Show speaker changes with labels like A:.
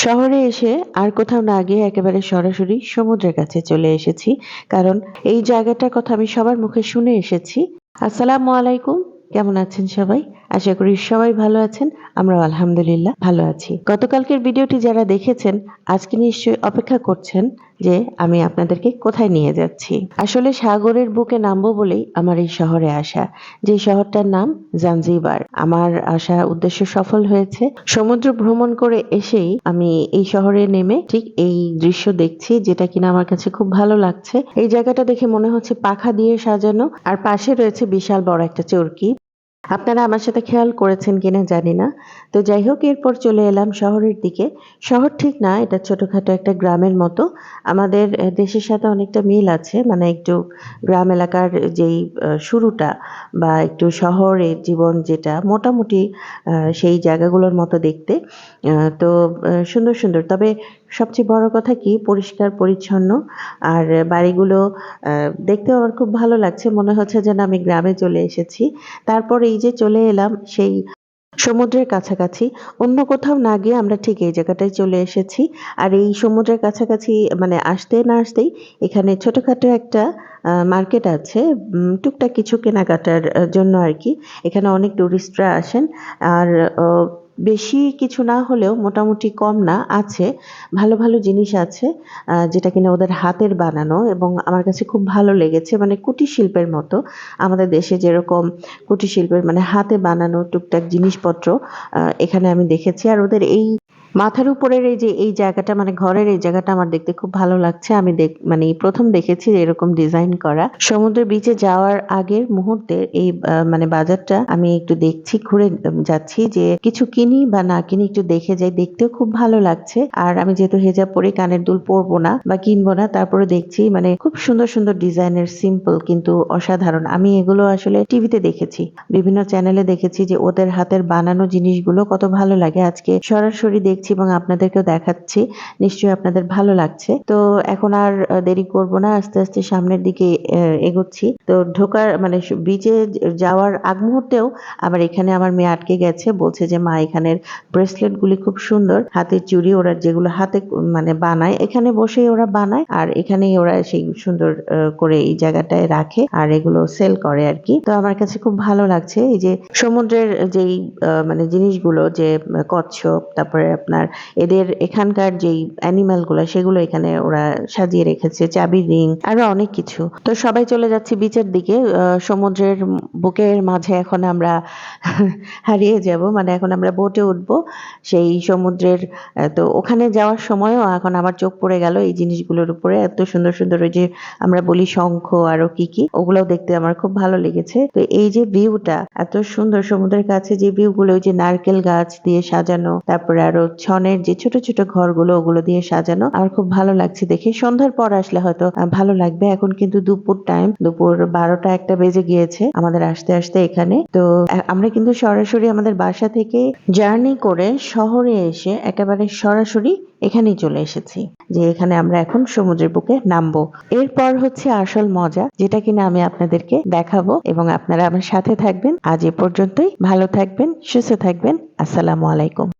A: শহরে এসে আর কোথাও না গিয়ে একেবারে সরাসরি সমুদ্রের কাছে চলে এসেছি। কারণ এই জায়গাটার কথা আমি সবার মুখে শুনে এসেছি। আসসালামু আলাইকুম। কেমন আছেন সবাই? আশা করি সবাই ভালো আছেন। আমরাও আলহামদুলিল্লাহ ভালো আছি। গতকালকের ভিডিওটি যারা দেখেছেন, আজকে নিশ্চয়ই অপেক্ষা করছেন যে আমি আপনাদেরকে কোথায় নিয়ে যাচ্ছি। আসলে সাগরের বুকে নামবো বলেই আমার এই শহরে আসা। যে শহরটার নাম জাঞ্জিবার। আমার আসার উদ্দেশ্য সফল হয়েছে। সমুদ্র ভ্রমণ করে এসেই আমি এই শহরে নেমে ঠিক এই দৃশ্য দেখছি, যেটা কিনা আমার কাছে খুব ভালো লাগছে। এই জায়গাটা দেখে মনে হচ্ছে পাখা দিয়ে সাজানো, আর পাশে রয়েছে বিশাল বড় একটা চরকি। আপনারা আমার সাথে খেয়াল করেছেন কিনা জানি না। তো যাই হোক, এরপর চলে এলাম শহরের দিকে। শহর ঠিক না, এটা ছোটখাটো একটা গ্রামের মতো। আমাদের দেশের সাথে অনেকটা মিল আছে। মানে একটু গ্রাম এলাকার যেই শুরুটা বা একটু শহরের জীবন যেটা মোটামুটি সেই জায়গাগুলোর মতো দেখতে। তো সুন্দর, সুন্দর। তবে সবচেয়ে বড় কথা কি, পরিষ্কার পরিচ্ছন্ন। আর বাড়িগুলো দেখতেও আমার খুব ভালো লাগছে। মনে হচ্ছে যেন আমি গ্রামে চলে এসেছি। তারপর এই যে চলে এলাম সেই সমুদ্রের কাছাকাছি। অন্য কোথাও না গিয়ে আমরা ঠিক এই জায়গাটায় চলে এসেছি। আর এই সমুদ্রের কাছাকাছি মানে আসতে না আসতেই এখানে ছোটখাটো একটা মার্কেট আছে। টুকটাক কিছু কেনাকাটার জন্য আরকি। এখানে অনেক টুরিস্টরা আসেন। আর অ বেশি কিছু না হলেও মোটামুটি কম না, আছে। ভালো, ভালো জিনিস আছে যেটা কিনা ওদের হাতের বানানো এবং আমার কাছে খুব ভালো লেগেছে। মানে কুটির শিল্পের মতো। আমাদের দেশে যেরকম কুটির শিল্পের মানে হাতে বানানো টুকটাক জিনিসপত্র এখানে আমি দেখেছি। আর ওদের এই মাথার উপরের এই যে এই জায়গাটা, মানে ঘরের এই জায়গাটা আমার দেখতে খুব ভালো লাগছে। আমি মানে প্রথম দেখেছি এরকম ডিজাইন করা। সমুদ্রের বিচে যাওয়ার আগের মুহূর্তে এই মানে বাজারটা আমি একটু দেখছি, ঘুরে যাচ্ছি যে কিছু কিনি বা না কিনি একটু দেখে যাই। দেখতেও খুব ভালো লাগছে। আর আমি যেহেতু হেজাব পরে কানের দুল পরবো না বা কিনবো না, তারপরে দেখছি মানে খুব সুন্দর সুন্দর ডিজাইনের, সিম্পল কিন্তু অসাধারণ। আমি এগুলো আসলে টিভিতে দেখেছি, বিভিন্ন চ্যানেলে দেখেছি যে ওদের হাতের বানানো জিনিসগুলো কত ভালো লাগে। আজকে সরাসরি দেখছি এবং আপনাদেরকেও দেখাচ্ছি। নিশ্চয়ই আপনাদের ভালো লাগছে। তো এখন আর দেরি করব না, আস্তে আস্তে সামনের দিকে এগোচ্ছি। তো ঢোকার মানে বিচে যাওয়ার আগ মুহূর্তেও আবার এখানে আমার মেয়ে আটকে গেছে, বলছে যে মা এখানের ব্রেসলেট গুলি খুব সুন্দর, হাতের চুড়ি ওরা যেগুলো হাতে মানে বানায়, এখানে বসেই ওরা বানায় আর এখানেই ওরা সেই সুন্দর করে এই জায়গাটায় রাখে আর এগুলো সেল করে আর কি। তো আমার কাছে খুব ভালো লাগছে এই যে সমুদ্রের যেই মানে জিনিসগুলো, যে কচ্ছপ, তারপরে আপনার এদের এখানকার যেই অ্যানিমাল গুলো সেগুলো এখানে ওরা সাজিয়ে রেখেছে, চাবি রিং আরো অনেক কিছু। তো সবাই চলে যাচ্ছি বিচের দিকে। সমুদ্রের বুকের মাঝে এখন আমরা হারিয়ে যাব, মানে এখন আমরা বোটে উঠবো সেই সমুদ্রের। তো ওখানে যাওয়ার সময়ও এখন আমার চোখ পড়ে গেল এই জিনিসগুলোর উপরে। এত সুন্দর সুন্দর ওই যে আমরা বলি শঙ্খ, আরো কি কি, ওগুলোও দেখতে আমার খুব ভালো লেগেছে। তো এই যে ভিউটা এত সুন্দর সমুদ্রের কাছে, যে ভিউগুলো ওই যে নারকেল গাছ দিয়ে সাজানো, তারপরে আরো ছনের যে ছোট ছোট ঘরগুলো ওগুলো দিয়ে সাজানো, আমার খুব ভালো লাগছে দেখে। সন্ধ্যার পর আসলে হয়তো ভালো লাগবে। এখন কিন্তু দুপুর টাইম, দুপুর 12টা-1টা বেজে গিয়েছে আমাদের আসতে আসতে এখানে। তো আমরা কিন্তু সরাসরি আমাদের বাসা থেকে জার্নি করে শহরে এসে একেবারে সরাসরি এখানেই চলে এসেছি, যে এখানে আমরা এখন সমুদ্রের বুকে নামবো। এরপর হচ্ছে আসল মজা, যেটা কিনা আমি আপনাদেরকে দেখাবো এবং আপনারা আমার সাথে থাকবেন। আজ এ পর্যন্তই। ভালো থাকবেন, সুস্থ থাকবেন। আসসালামু আলাইকুম।